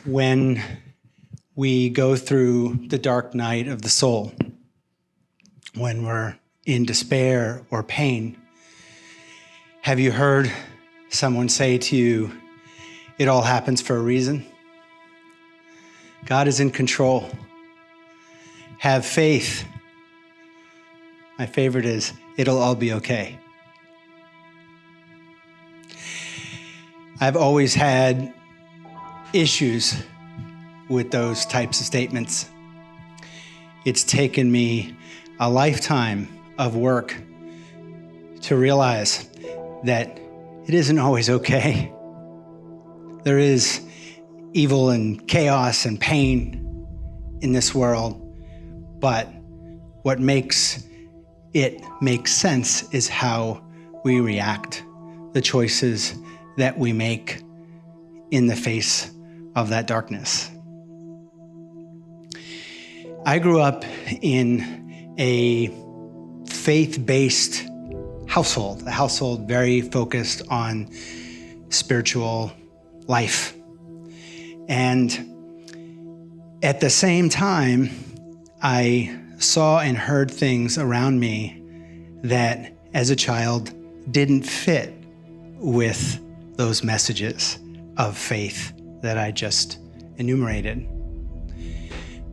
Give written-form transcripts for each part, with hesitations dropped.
When we go through the dark night of the soul, when we're in despair or pain, have you heard someone say to you, it all happens for a reason? God is in control. Have faith. My favorite is, it'll all be okay. I've always had issues with those types of statements. It's taken me a lifetime of work to realize that it isn't always okay. There is evil and chaos and pain in this world, but what makes it make sense is how we react, the choices that we make in the face of that darkness. I grew up in a faith-based household, a household very focused on spiritual life. And at the same time, I saw and heard things around me that, as a child, didn't fit with those messages of faith that I just enumerated.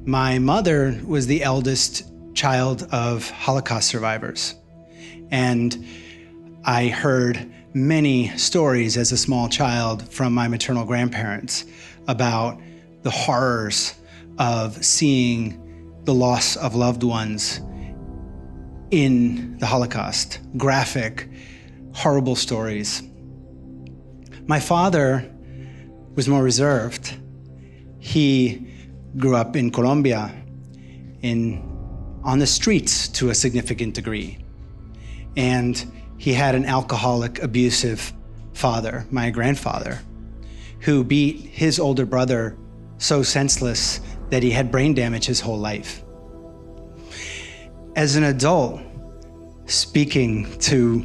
My mother was the eldest child of Holocaust survivors, and I heard many stories as a small child from my maternal grandparents about the horrors of seeing the loss of loved ones in the Holocaust. Graphic, horrible stories. My father was more reserved. He grew up in Colombia, on the streets to a significant degree. And he had an alcoholic, abusive father, my grandfather, who beat his older brother so senseless that he had brain damage his whole life. As an adult, speaking to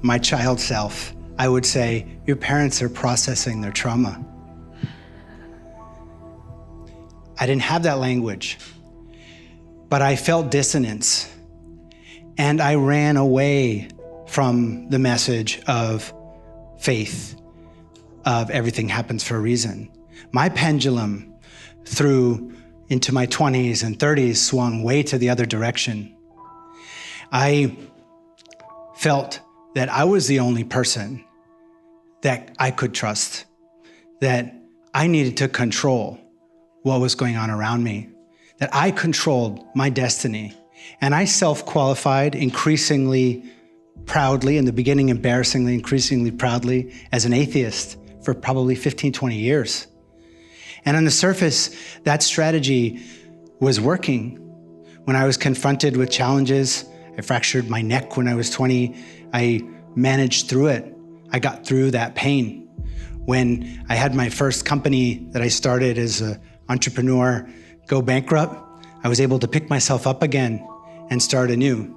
my child self, I would say, your parents are processing their trauma. I didn't have that language, but I felt dissonance, and I ran away from the message of faith, of everything happens for a reason. My pendulum through into my 20s and 30s swung way to the other direction. I felt that I was the only person that I could trust, that I needed to control what was going on around me, that I controlled my destiny. And I self-qualified increasingly proudly, in the beginning embarrassingly, increasingly proudly, as an atheist for probably 15, 20 years. And on the surface, that strategy was working. When I was confronted with challenges, I fractured my neck when I was 20, I managed through it. I got through that pain. When I had my first company that I started as an entrepreneur go bankrupt, I was able to pick myself up again and start anew.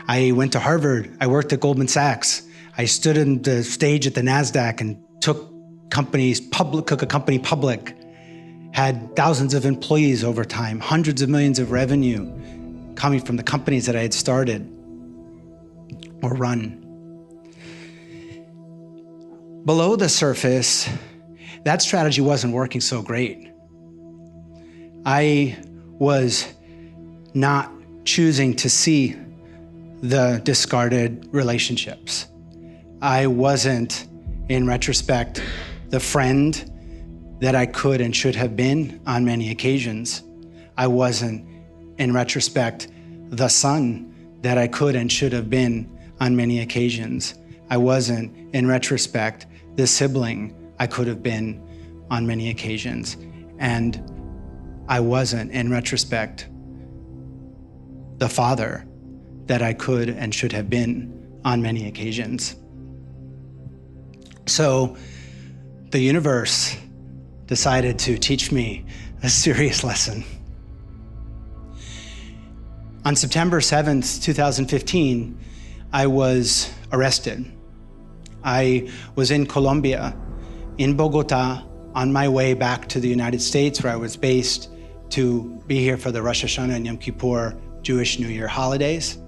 I went to Harvard, I worked at Goldman Sachs, I stood on the stage at the NASDAQ and took a company public, had thousands of employees over time, hundreds of millions of revenue coming from the companies that I had started or run. Below the surface, that strategy wasn't working so great. I was not choosing to see the discarded relationships. I wasn't, in retrospect, the friend that I could and should have been on many occasions. I wasn't, in retrospect, the son that I could and should have been on many occasions. I wasn't, in retrospect, the sibling I could have been on many occasions. And I wasn't, in retrospect, the father that I could and should have been on many occasions. So the universe decided to teach me a serious lesson. On September 7th, 2015, I was arrested. I was in Colombia, in Bogotá, on my way back to the United States where I was based to be here for the Rosh Hashanah and Yom Kippur Jewish New Year holidays.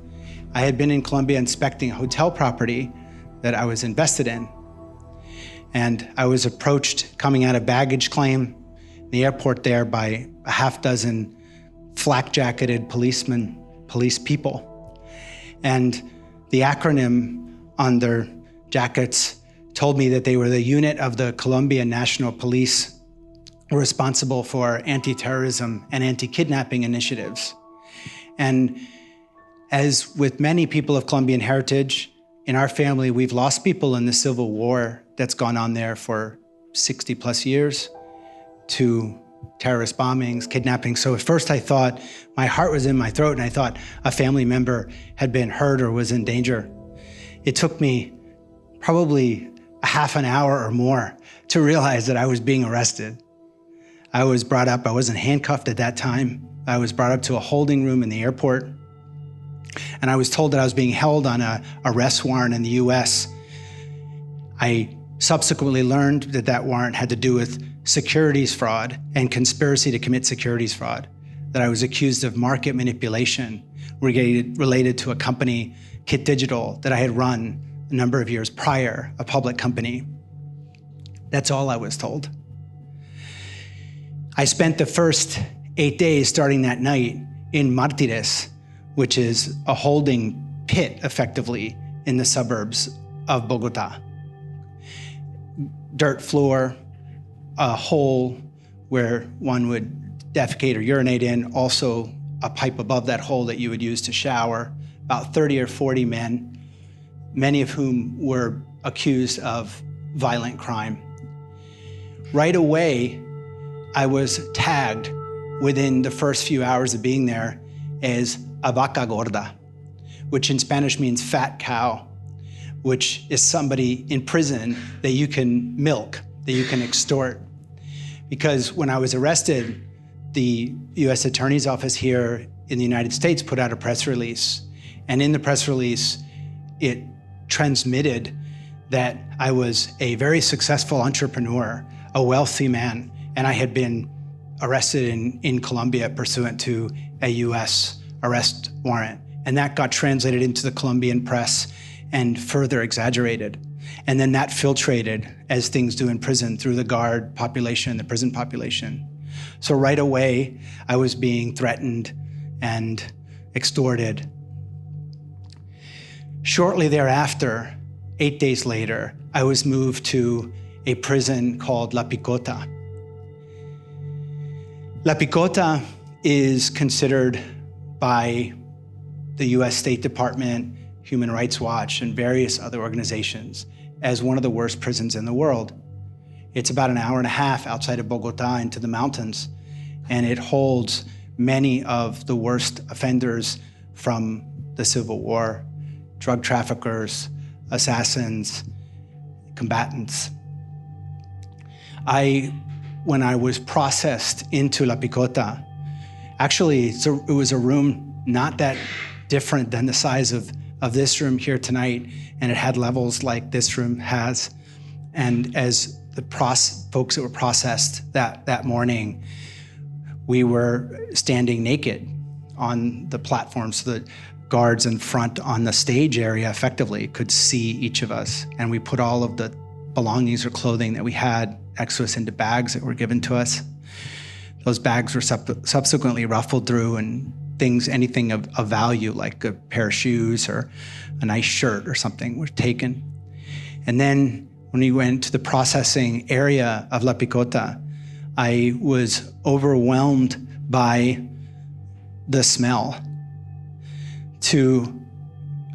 I had been in Colombia inspecting a hotel property that I was invested in. And I was approached coming out of baggage claim in the airport there by a half dozen flak-jacketed police people. And the acronym on their jackets told me that they were the unit of the Colombian National Police responsible for anti-terrorism and anti-kidnapping initiatives. And as with many people of Colombian heritage, in our family, we've lost people in the civil war that's gone on there for 60 plus years to terrorist bombings, kidnapping. So at first I thought, my heart was in my throat and I thought a family member had been hurt or was in danger. It took me probably a half an hour or more to realize that I was being arrested. I was brought up, I wasn't handcuffed at that time. I was brought up to a holding room in the airport. And I was told that I was being held on an arrest warrant in the US. I subsequently learned that that warrant had to do with securities fraud and conspiracy to commit securities fraud, that I was accused of market manipulation related to a company, Kit Digital, that I had run a number of years prior, a public company. That's all I was told. I spent the first 8 days starting that night in Martires, which is a holding pit, effectively, in the suburbs of Bogotá. Dirt floor, a hole where one would defecate or urinate in, also a pipe above that hole that you would use to shower, about 30 or 40 men, many of whom were accused of violent crime. Right away, I was tagged within the first few hours of being there as a vaca gorda, which in Spanish means fat cow, which is somebody in prison that you can milk, that you can extort. Because when I was arrested, the US Attorney's Office here in the United States put out a press release. And in the press release, it transmitted that I was a very successful entrepreneur, a wealthy man, and I had been arrested in Colombia pursuant to a US arrest warrant. And that got translated into the Colombian press and further exaggerated. And then that filtrated, as things do in prison, through the guard population, the prison population. So right away, I was being threatened and extorted. Shortly thereafter, 8 days later, I was moved to a prison called La Picota. La Picota is considered by the US State Department, Human Rights Watch, and various other organizations as one of the worst prisons in the world. It's about an hour and a half outside of Bogotá into the mountains, and it holds many of the worst offenders from the Civil War, drug traffickers, assassins, combatants. When I was processed into La Picota, actually it was a room not that different than the size of this room here tonight, and it had levels like this room has. And as the folks that were processed that morning, we were standing naked on the platform, so the guards in front on the stage area effectively could see each of us. And we put all of the belongings or clothing that we had next to us into bags that were given to us. Those bags were subsequently ruffled through, and anything of value, like a pair of shoes or a nice shirt or something, were taken. And then when we went to the processing area of La Picota, I was overwhelmed by the smell. To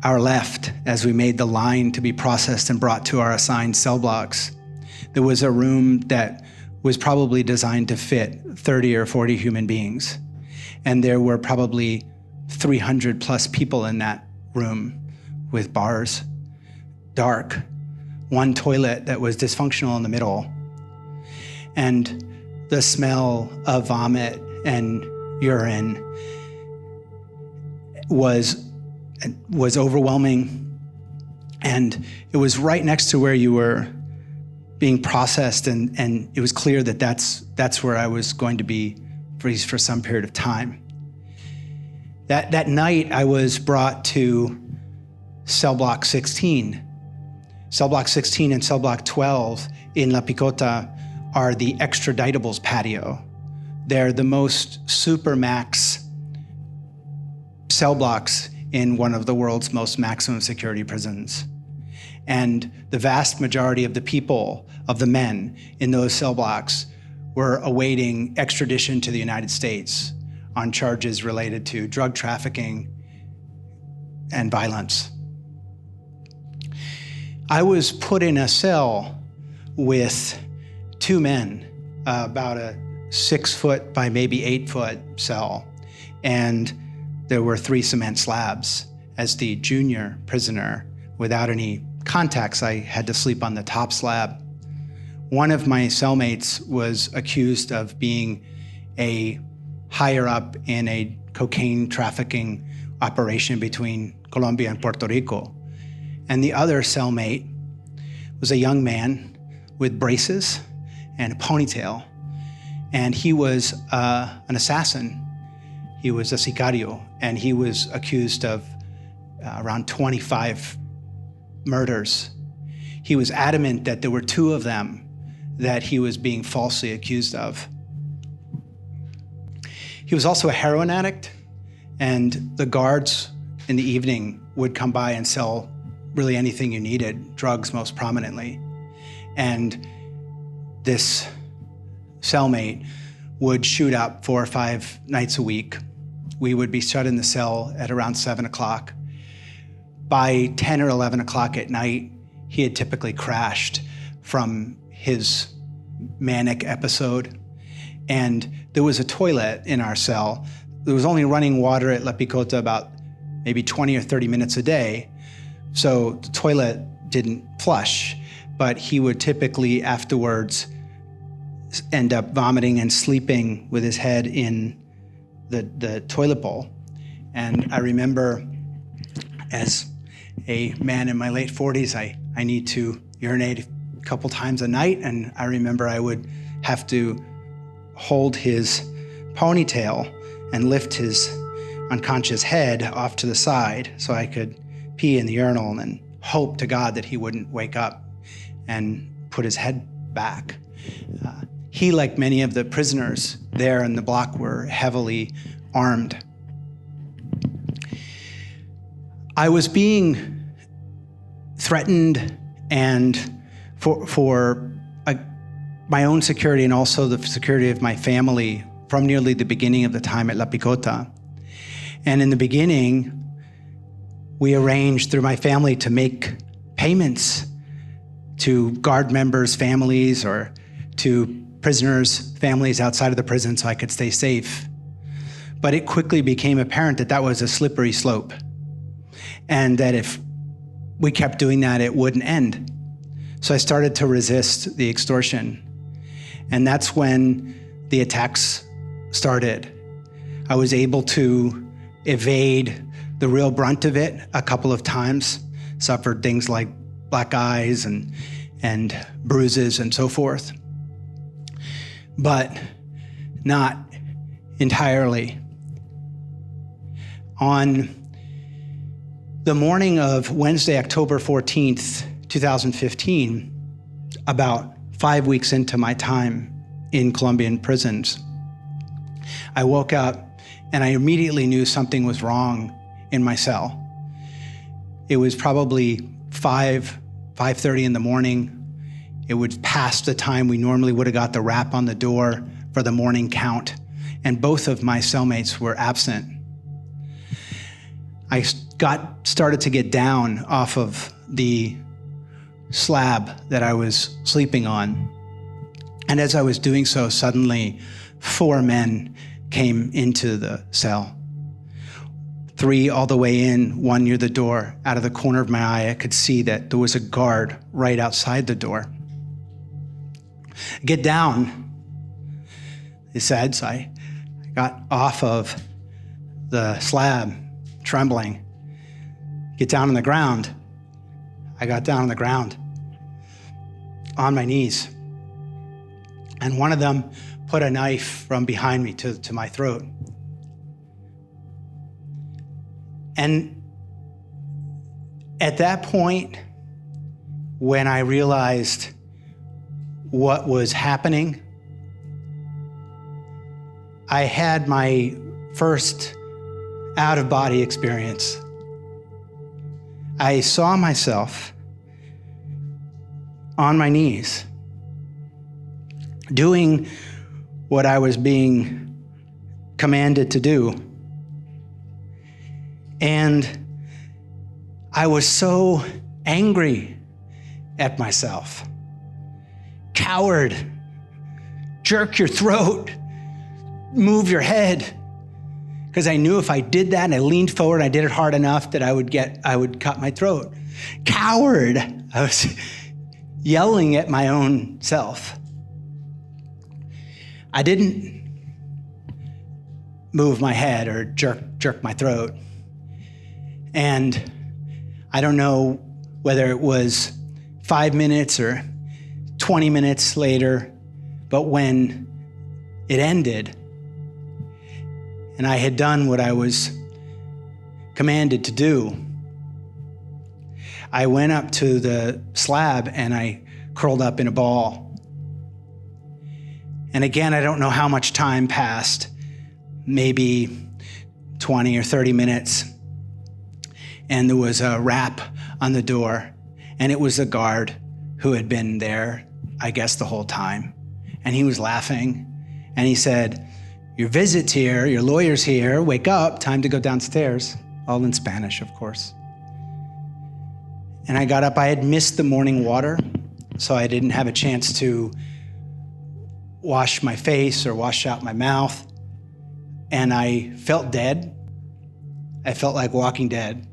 our left, as we made the line to be processed and brought to our assigned cell blocks, there was a room that was probably designed to fit 30 or 40 human beings. And there were probably 300 plus people in that room, with bars, dark, one toilet that was dysfunctional in the middle. And the smell of vomit and urine was overwhelming. And it was right next to where you were being processed, and it was clear that that's where I was going to be for some period of time. That night, I was brought to cell block 16. Cell block 16 and cell block 12 in La Picota are the extraditables patio. They're the most supermax cell blocks in one of the world's most maximum security prisons. And the vast majority of the people, of the men in those cell blocks, were awaiting extradition to the United States on charges related to drug trafficking and violence. I was put in a cell with two men, about a 6 foot by maybe 8 foot cell, and there were 3 cement slabs. As the junior prisoner, without any contacts, I had to sleep on the top slab. One of my cellmates was accused of being a higher up in a cocaine trafficking operation between Colombia and Puerto Rico. And the other cellmate was a young man with braces and a ponytail. And he was an assassin. He was a sicario, and he was accused of around 25 murders. He was adamant that there were 2 of them that he was being falsely accused of. He was also a heroin addict, and the guards in the evening would come by and sell really anything you needed, drugs most prominently. And this cellmate would shoot up 4 or 5 nights a week. We would be shut in the cell at around 7 o'clock. By 10 or 11 o'clock at night, he had typically crashed from his manic episode. And there was a toilet in our cell. There was only running water at La Picota about maybe 20 or 30 minutes a day. So the toilet didn't flush, but he would typically afterwards end up vomiting and sleeping with his head in the toilet bowl. And I remember, as a man in my late 40s, I need to urinate a couple times a night, and I remember I would have to hold his ponytail and lift his unconscious head off to the side so I could pee in the urinal and then hope to God that he wouldn't wake up and put his head back. He, like many of the prisoners there in the block, were heavily armed. I was being threatened, and for my own security and also the security of my family from nearly the beginning of the time at La Picota. And in the beginning, we arranged through my family to make payments to guard members' families or to prisoners' families outside of the prison so I could stay safe. But it quickly became apparent that that was a slippery slope, and that if we kept doing that, it wouldn't end. So I started to resist the extortion. And that's when the attacks started. I was able to evade the real brunt of it a couple of times, suffered things like black eyes and bruises and so forth, but not entirely. On the morning of Wednesday, October 14th, 2015, about 5 weeks into my time in Colombian prisons, I woke up and I immediately knew something was wrong in my cell. It was probably 5:30 in the morning. It was past the time we normally would have got the rap on the door for the morning count, and both of my cellmates were absent. I started to get down off of the slab that I was sleeping on. And as I was doing so, suddenly 4 men came into the cell. 3 all the way in, 1 near the door. Out of the corner of my eye, I could see that there was a guard right outside the door. "Get down," they said. So I got off of the slab, trembling. Get down on the ground. I got down on the ground, on my knees. And one of them put a knife from behind me to my throat. And at that point, when I realized what was happening, I had my first out-of-body experience. I saw myself on my knees, doing what I was being commanded to do. And I was so angry at myself. Coward, jerk your throat, move your head. Because I knew if I did that and I leaned forward and I did it hard enough that I would cut my throat. Coward, I was yelling at my own self. I didn't move my head or jerk my throat. And I don't know whether it was 5 minutes or 20 minutes later, but when it ended and I had done what I was commanded to do, I went up to the slab and I curled up in a ball. And again, I don't know how much time passed, maybe 20 or 30 minutes. And there was a rap on the door, and it was a guard who had been there, I guess, the whole time. And he was laughing, and he said, "Your visit's here, your lawyer's here, wake up, time to go downstairs." All in Spanish, of course. And I got up. I had missed the morning water, so I didn't have a chance to wash my face or wash out my mouth. And I felt dead. I felt like Walking Dead.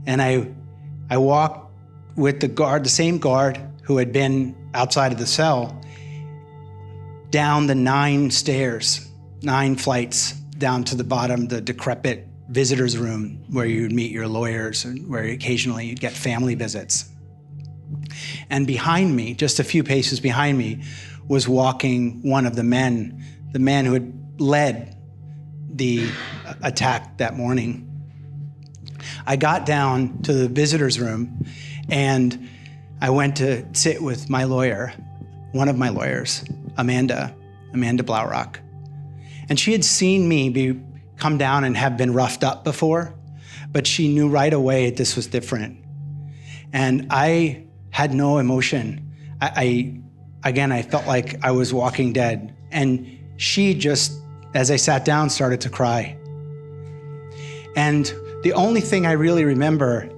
And I walked with the guard, the same guard who had been outside of the cell, down the 9 stairs, 9 flights, down to the bottom, the decrepit visitor's room where you'd meet your lawyers and where occasionally you'd get family visits. And behind me, just a few paces behind me, was walking one of the man who had led the attack that morning. I got down to the visitor's room and I went to sit with my lawyer, one of my lawyers, Amanda Blaurock. And she had seen me come down and have been roughed up before, but she knew right away this was different. And I had no emotion. I felt like I was Walking Dead. And she just, as I sat down, started to cry. And the only thing I really remember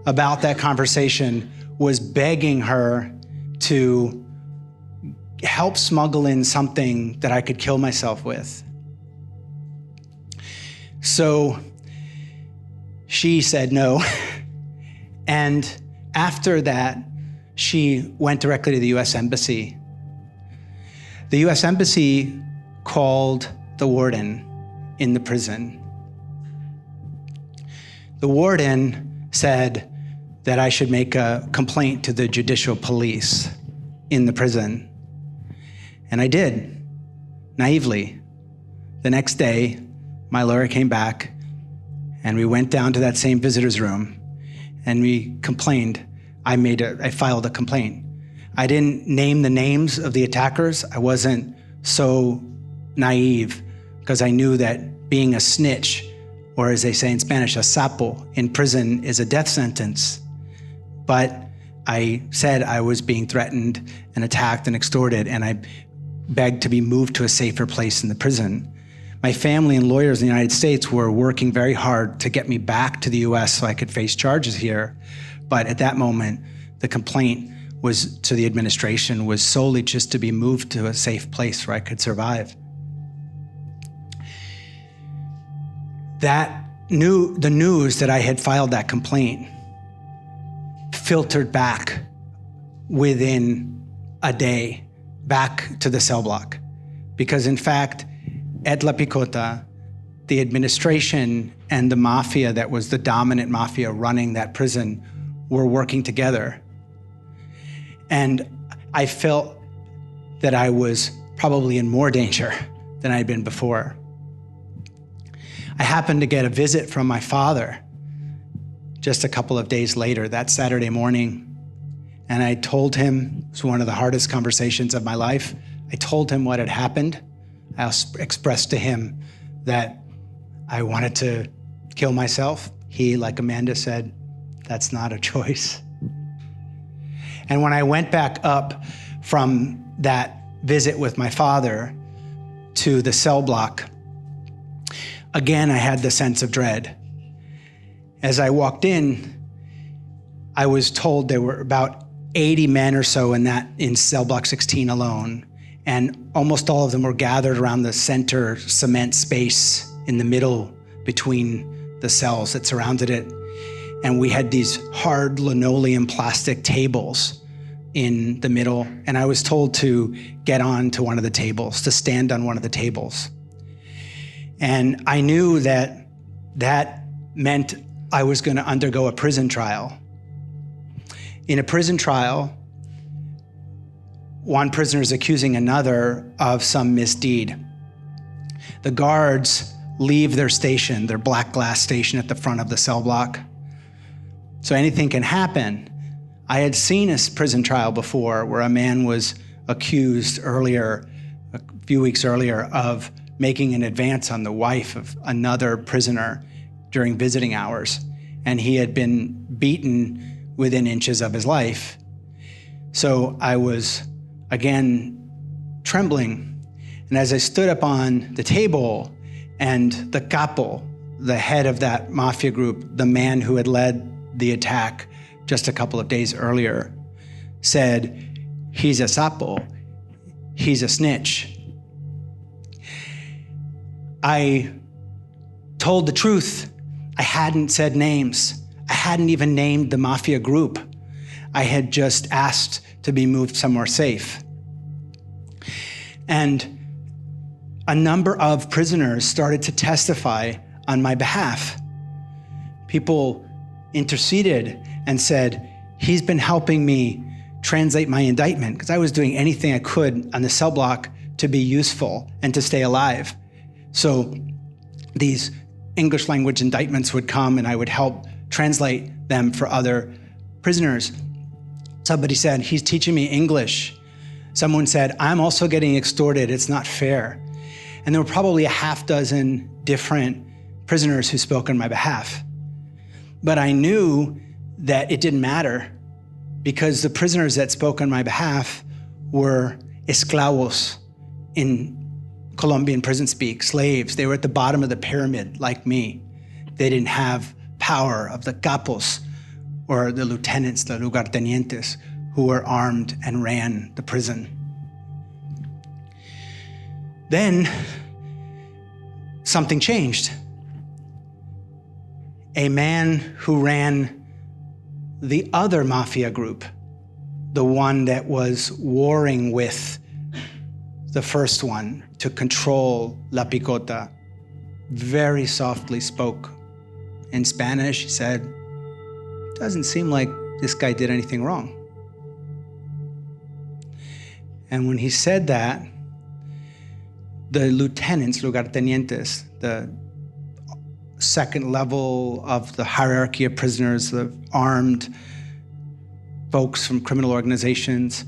about that conversation was begging her to help smuggle in something that I could kill myself with. So she said no. And after that, she went directly to the US Embassy. The US Embassy called the warden in the prison. The warden said that I should make a complaint to the judicial police in the prison. And I did, naively. The next day, my lawyer came back and we went down to that same visitor's room and we complained. I filed a complaint. I didn't name the names of the attackers. I wasn't so naive because I knew that being a snitch, or as they say in Spanish, a sapo, in prison is a death sentence. But I said I was being threatened and attacked and extorted, and I begged to be moved to a safer place in the prison. My family and lawyers in the United States were working very hard to get me back to the US so I could face charges here. But at that moment, the complaint was to the administration was solely just to be moved to a safe place where I could survive. The news that I had filed that complaint filtered back within a day, back to the cell block. Because in fact, at La Picota, the administration and the mafia that was the dominant mafia running that prison were working together. And I felt that I was probably in more danger than I'd been before. I happened to get a visit from my father just a couple of days later, that Saturday morning. And I told him, it was one of the hardest conversations of my life. I told him what had happened. I expressed to him that I wanted to kill myself. He, like Amanda said, that's not a choice. And when I went back up from that visit with my father to the cell block, again, I had the sense of dread. As I walked in, I was told there were about 80 men or so in cell block 16 alone. And almost all of them were gathered around the center cement space in the middle between the cells that surrounded it. And we had these hard linoleum plastic tables in the middle. And I was told to get on to one of the tables, to stand on one of the tables. And I knew that that meant I was going to undergo a prison trial. In a prison trial, one prisoner is accusing another of some misdeed. The guards leave their station, their black glass station at the front of the cell block. So anything can happen. I had seen a prison trial before where a man was accused earlier, a few weeks earlier, of making an advance on the wife of another prisoner during visiting hours. And he had been beaten within inches of his life. So I was, again, trembling. And as I stood up on the table, and the capo, the head of that mafia group, the man who had led the attack just a couple of days earlier, said, "He's a sapo, he's a snitch." I told the truth. I hadn't said names. I hadn't even named the mafia group. I had just asked to be moved somewhere safe. And a number of prisoners started to testify on my behalf. People interceded and said, "He's been helping me translate my indictment," because I was doing anything I could on the cell block to be useful and to stay alive. So these English language indictments would come and I would help translate them for other prisoners. Somebody said, "He's teaching me English." Someone said, "I'm also getting extorted, it's not fair." And there were probably a half dozen different prisoners who spoke on my behalf. But I knew that it didn't matter because the prisoners that spoke on my behalf were esclavos in Colombian prison speak, slaves. They were at the bottom of the pyramid like me. They didn't have power of the capos or the lieutenants, the lugartenientes, who were armed and ran the prison. Then something changed. A man who ran the other mafia group, the one that was warring with the first one to control La Picota, very softly spoke in Spanish. He said, "Doesn't seem like this guy did anything wrong." And when he said that, the lieutenants, lugartenientes, the second level of the hierarchy of prisoners, the armed folks from criminal organizations,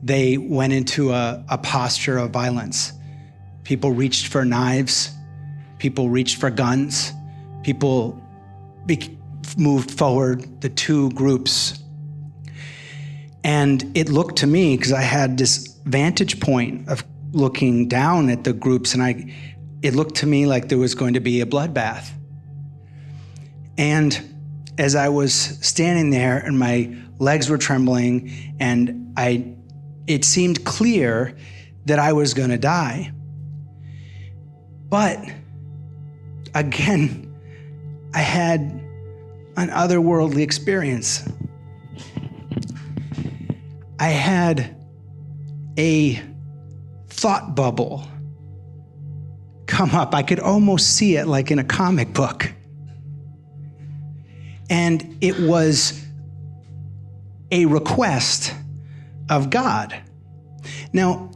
they went into a posture of violence. People reached for knives, people reached for guns, people moved forward, the two groups. And it looked to me, because I had this vantage point of looking down at the groups, and it looked to me like there was going to be a bloodbath. And as I was standing there and my legs were trembling and it seemed clear that I was going to die. But again, I had an otherworldly experience. I had a thought bubble come up. I could almost see it like in a comic book. And it was a request of God. Now,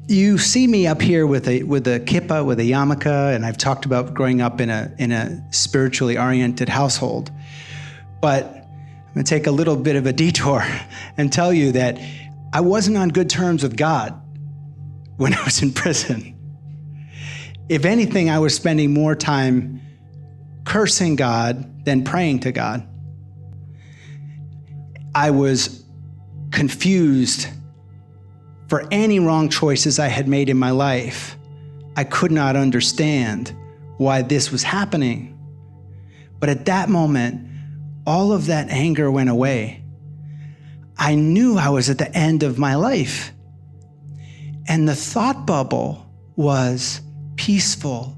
you see me up here with a kippah, with a yarmulke, and I've talked about growing up in a spiritually oriented household. But I'm going to take a little bit of a detour and tell you that I wasn't on good terms with God when I was in prison. If anything, I was spending more time cursing God than praying to God. I was confused for any wrong choices I had made in my life. I could not understand why this was happening. But at that moment, all of that anger went away. I knew I was at the end of my life. And the thought bubble was peaceful.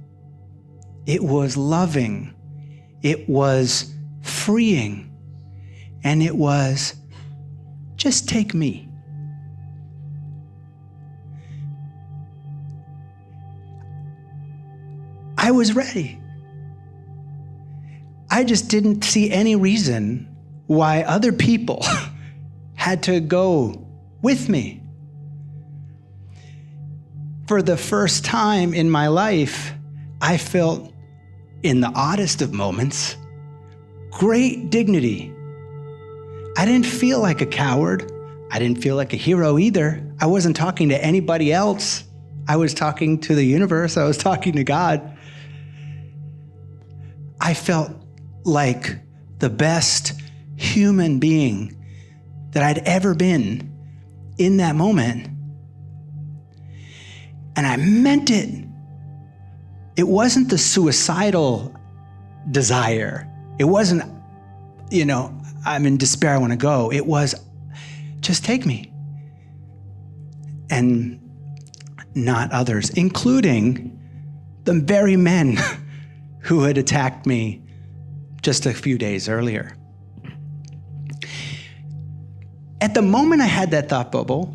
It was loving. It was freeing. And it was, just take me. I was ready. I just didn't see any reason why other people had to go with me. For the first time in my life, I felt, in the oddest of moments, great dignity. I didn't feel like a coward. I didn't feel like a hero either. I wasn't talking to anybody else. I was talking to the universe. I was talking to God. I felt like the best human being that I'd ever been in that moment. And I meant it. It wasn't the suicidal desire. It wasn't, I'm in despair, I want to go. It was, just take me. And not others, including the very men who had attacked me just a few days earlier. At the moment I had that thought bubble,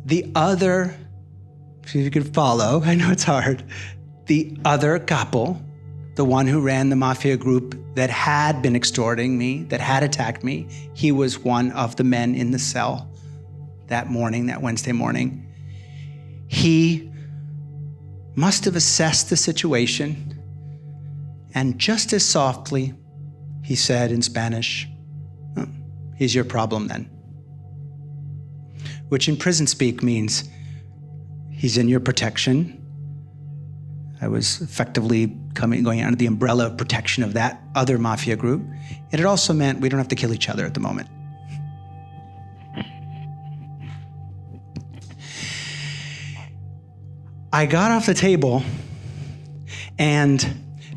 the other, if you could follow, I know it's hard, the other capo, the one who ran the mafia group that had been extorting me, that had attacked me, he was one of the men in the cell that morning, that Wednesday morning. He must have assessed the situation, and just as softly, he said in Spanish, "Oh, he's your problem then." Which in prison speak means he's in your protection. I was effectively going under the umbrella of protection of that other mafia group. And it also meant we don't have to kill each other at the moment. I got off the table, and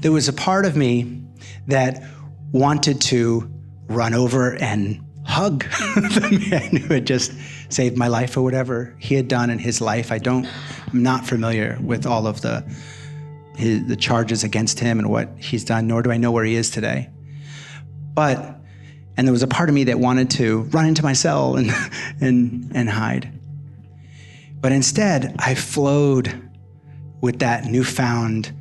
there was a part of me that wanted to run over and hug the man who had just saved my life or whatever he had done in his life. I'm not familiar with all of the charges against him and what he's done, nor do I know where he is today. And there was a part of me that wanted to run into my cell and hide. But instead, I flowed with that newfound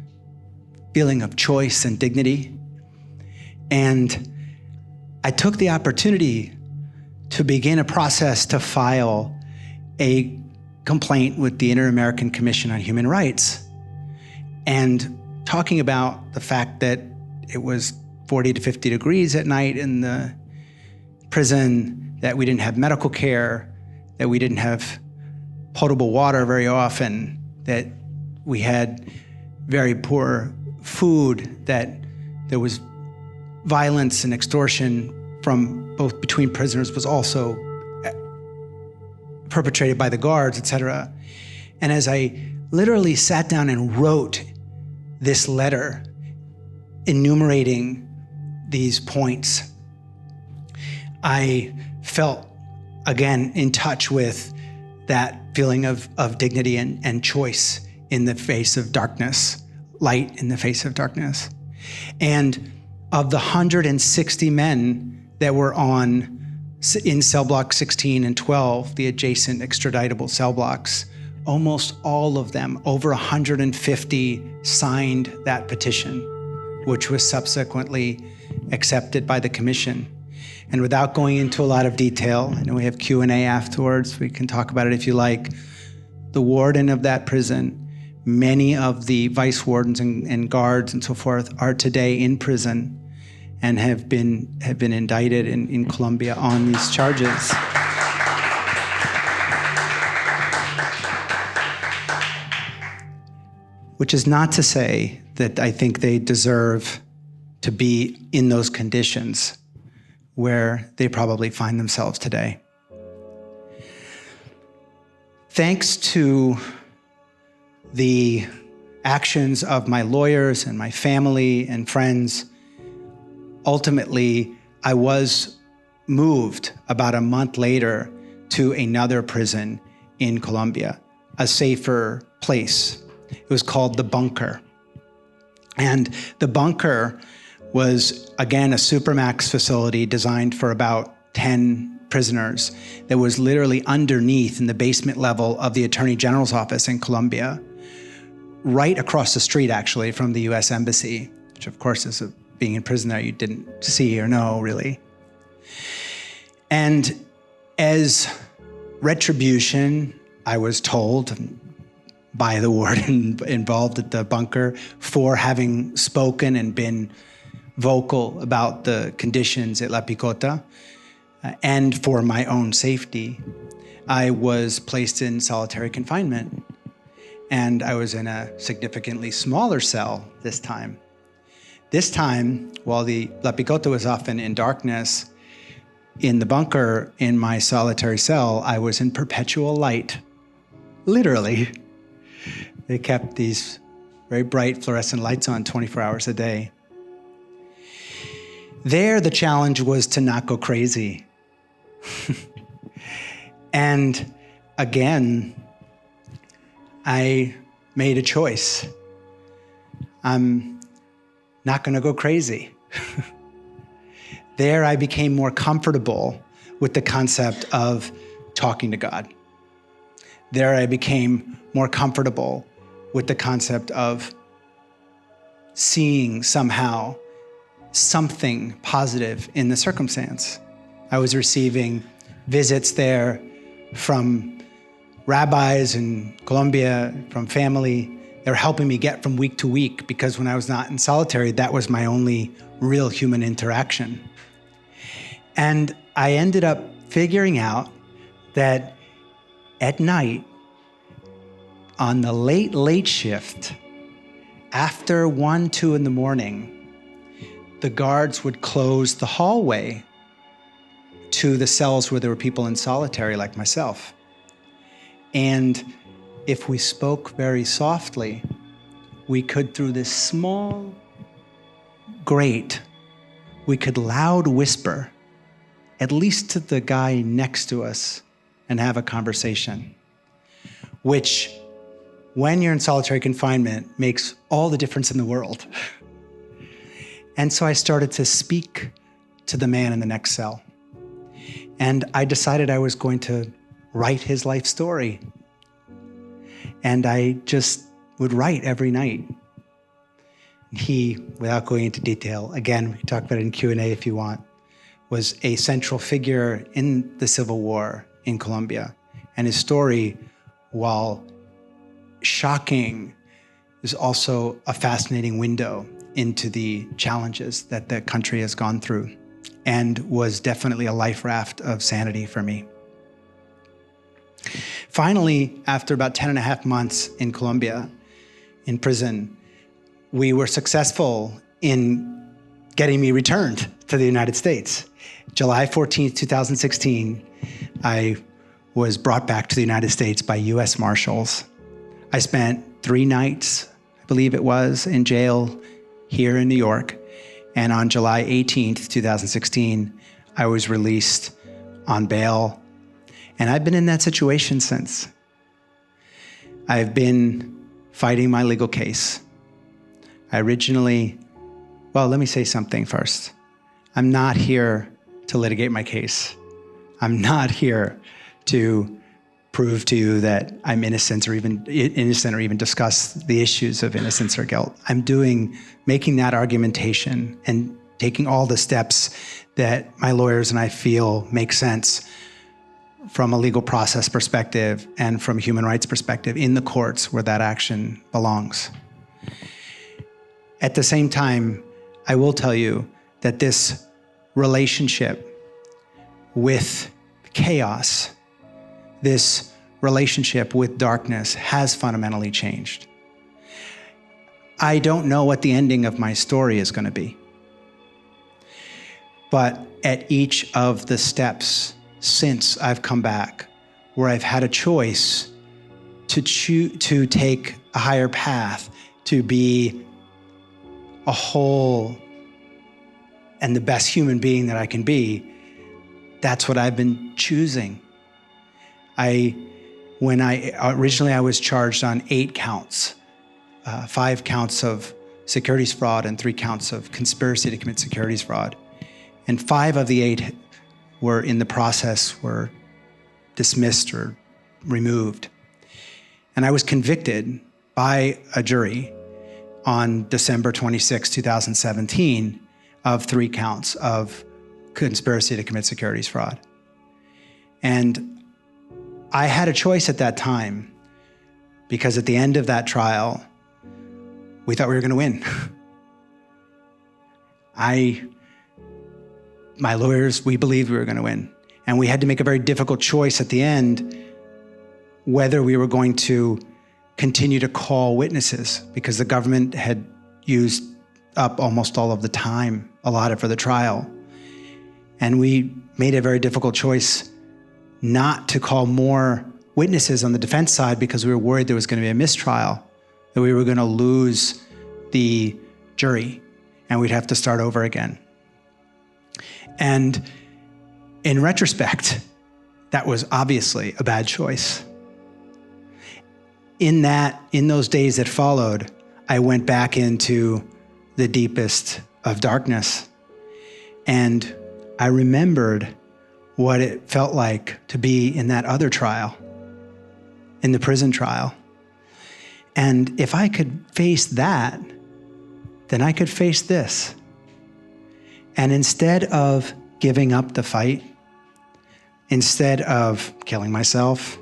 feeling of choice and dignity. And I took the opportunity to begin a process to file a complaint with the Inter-American Commission on Human Rights, and talking about the fact that it was 40 to 50 degrees at night in the prison, that we didn't have medical care, that we didn't have potable water very often, that we had very poor food, that there was violence and extortion from both between prisoners was also perpetrated by the guards, etc. And as I literally sat down and wrote this letter enumerating these points, I felt again in touch with that feeling of dignity and choice in the face of darkness, light in the face of darkness. And of the 160 men that were in cell block 16 and 12, the adjacent extraditable cell blocks, almost all of them, over 150, signed that petition, which was subsequently accepted by the commission. And without going into a lot of detail, I know we have Q&A afterwards, we can talk about it if you like, the warden of that prison, many of the vice wardens and guards and so forth are today in prison and have been indicted in Colombia on these charges. Which is not to say that I think they deserve to be in those conditions where they probably find themselves today. Thanks to the actions of my lawyers and my family and friends, ultimately, I was moved about a month later to another prison in Colombia, a safer place. It was called the Bunker. And the Bunker was, again, a supermax facility designed for about 10 prisoners that was literally underneath in the basement level of the Attorney General's office in Colombia, right across the street, actually, from the US Embassy, which of course is being in prison there, you didn't see or know, really. And as retribution, I was told by the warden involved at the Bunker for having spoken and been vocal about the conditions at La Picota, and for my own safety, I was placed in solitary confinement. And I was in a significantly smaller cell this time. This time, while the La Picota was often in darkness, in the Bunker, in my solitary cell, I was in perpetual light, literally. They kept these very bright fluorescent lights on 24 hours a day. There, the challenge was to not go crazy. And again, I made a choice. I'm not going to go crazy. There, I became more comfortable with the concept of talking to God. There, I became more comfortable with the concept of seeing somehow something positive in the circumstance. I was receiving visits there from rabbis in Colombia, from family. They were helping me get from week to week because when I was not in solitary, that was my only real human interaction. And I ended up figuring out that at night, on the late shift, after 1, 2 in the morning, the guards would close the hallway to the cells where there were people in solitary like myself. And if we spoke very softly, we could, through this small grate, we could loud whisper, at least to the guy next to us, and have a conversation, which, when you're in solitary confinement, makes all the difference in the world. And so I started to speak to the man in the next cell. And I decided I was going to write his life story. And I just would write every night. He, without going into detail, again, we can talk about it in Q&A if you want, was a central figure in the Civil War in Colombia. And his story, while shocking, is also a fascinating window into the challenges that the country has gone through, and was definitely a life raft of sanity for me. Finally, after about 10.5 months in Colombia, in prison, we were successful in getting me returned to the United States. July 14th, 2016, I was brought back to the United States by US Marshals. I spent 3 nights, I believe it was, in jail here in New York. And on July 18th, 2016, I was released on bail. And I've been in that situation since. I've been fighting my legal case. I originally, well, let me say something first. I'm not here to litigate my case. I'm not here to prove to you that I'm innocent or even discuss the issues of innocence or guilt. I'm making that argumentation and taking all the steps that my lawyers and I feel make sense from a legal process perspective and from a human rights perspective in the courts where that action belongs. At the same time, I will tell you that this relationship with chaos, this relationship with darkness has fundamentally changed. I don't know what the ending of my story is going to be. But at each of the steps since I've come back, where I've had a choice to take a higher path, to be a whole and the best human being that I can be, that's what I've been choosing. Originally I was charged on 8 counts, 5 counts of securities fraud and 3 counts of conspiracy to commit securities fraud. And 5 of the 8 were dismissed or removed. And I was convicted by a jury on December 26, 2017 of 3 counts of conspiracy to commit securities fraud. And I had a choice at that time, because at the end of that trial, we thought we were going to win. My lawyers, we believed we were going to win. And we had to make a very difficult choice at the end, whether we were going to continue to call witnesses, because the government had used up almost all of the time allotted for the trial. And we made a very difficult choice not to call more witnesses on the defense side, because we were worried there was going to be a mistrial, that we were going to lose the jury and we'd have to start over again. And in retrospect, that was obviously a bad choice. In those days that followed, I went back into the deepest of darkness. And I remembered what it felt like to be in that other trial, in the prison trial. And if I could face that, then I could face this. And instead of giving up the fight, instead of killing myself,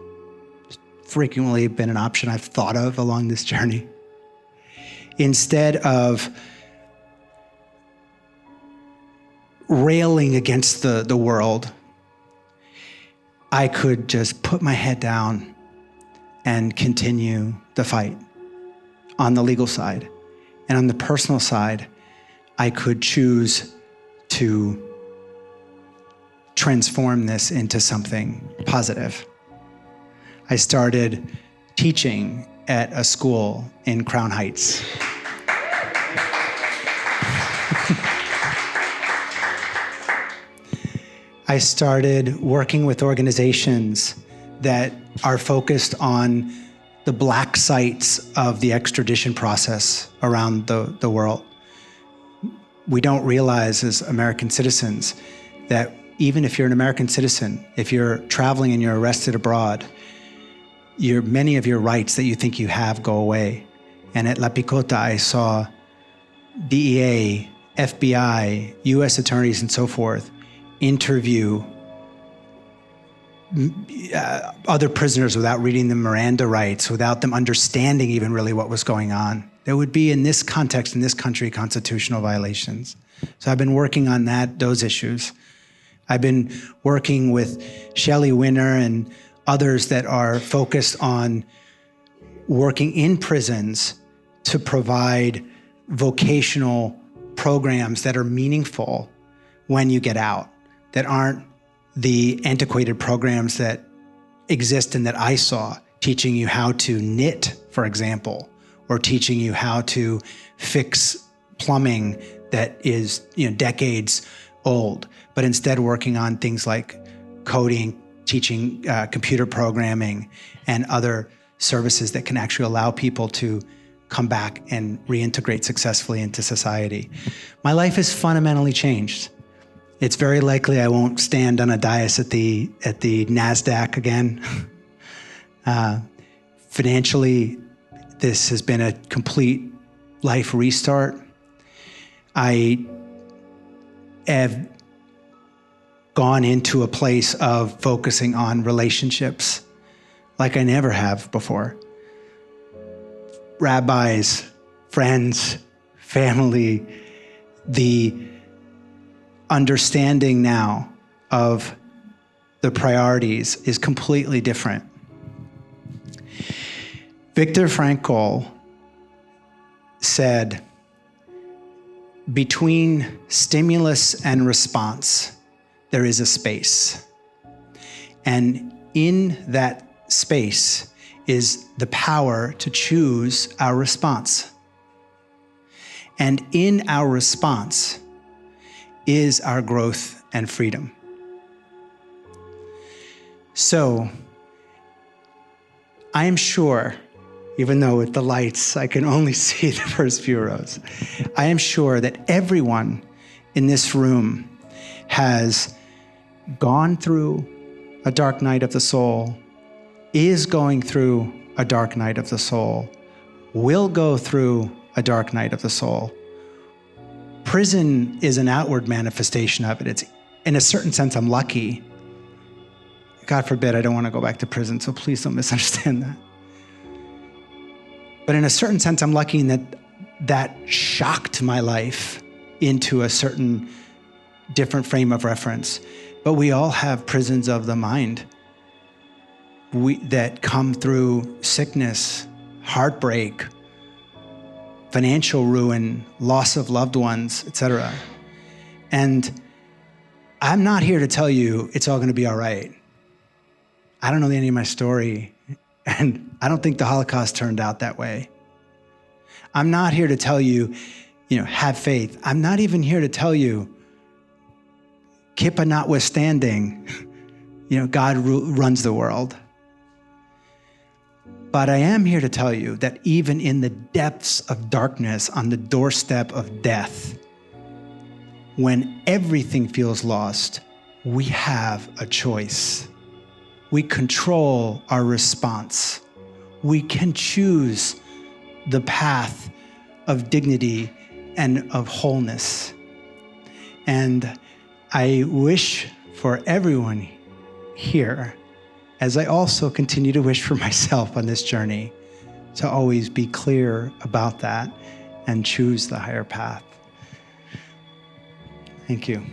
frequently been an option I've thought of along this journey, instead of railing against the world, I could just put my head down and continue the fight on the legal side. And on the personal side, I could choose to transform this into something positive. I started teaching at a school in Crown Heights. I started working with organizations that are focused on the black sites of the extradition process around the world. We don't realize as American citizens that even if you're an American citizen, if you're traveling and you're arrested abroad, many of your rights that you think you have go away. And at La Picota, I saw DEA, FBI, US attorneys and so forth interview other prisoners without reading the Miranda rights, without them understanding even really what was going on. There would be, in this context, in this country, constitutional violations. So I've been working on those issues. I've been working with Shelley Winner and others that are focused on working in prisons to provide vocational programs that are meaningful when you get out, that aren't the antiquated programs that exist and that I saw, teaching you how to knit, for example, or teaching you how to fix plumbing that is decades old, but instead working on things like coding, teaching computer programming, and other services that can actually allow people to come back and reintegrate successfully into society. My life has fundamentally changed. It's very likely I won't stand on a dais at the NASDAQ again. Financially, this has been a complete life restart. I have gone into a place of focusing on relationships like I never have before. Rabbis, friends, family, the understanding now of the priorities is completely different. Viktor Frankl said, between stimulus and response, there is a space. And in that space is the power to choose our response. And in our response is our growth and freedom. So, I am sure, even though with the lights I can only see the first few rows, I am sure that everyone in this room has gone through a dark night of the soul, is going through a dark night of the soul, will go through a dark night of the soul. Prison is an outward manifestation of it. It's, in a certain sense, I'm lucky. God forbid, I don't want to go back to prison, so please don't misunderstand that. But in a certain sense, I'm lucky in that that shocked my life into a certain different frame of reference. But we all have prisons of the mind that come through sickness, heartbreak, financial ruin, loss of loved ones, etc. And I'm not here to tell you it's all going to be all right. I don't know any of my story, and I don't think the Holocaust turned out that way. I'm not here to tell you, have faith. I'm not even here to tell you, Kippa notwithstanding, God runs the world. But I am here to tell you that even in the depths of darkness, on the doorstep of death, when everything feels lost, we have a choice. We control our response. We can choose the path of dignity and of wholeness. And I wish for everyone here, as I also continue to wish for myself on this journey, to always be clear about that and choose the higher path. Thank you.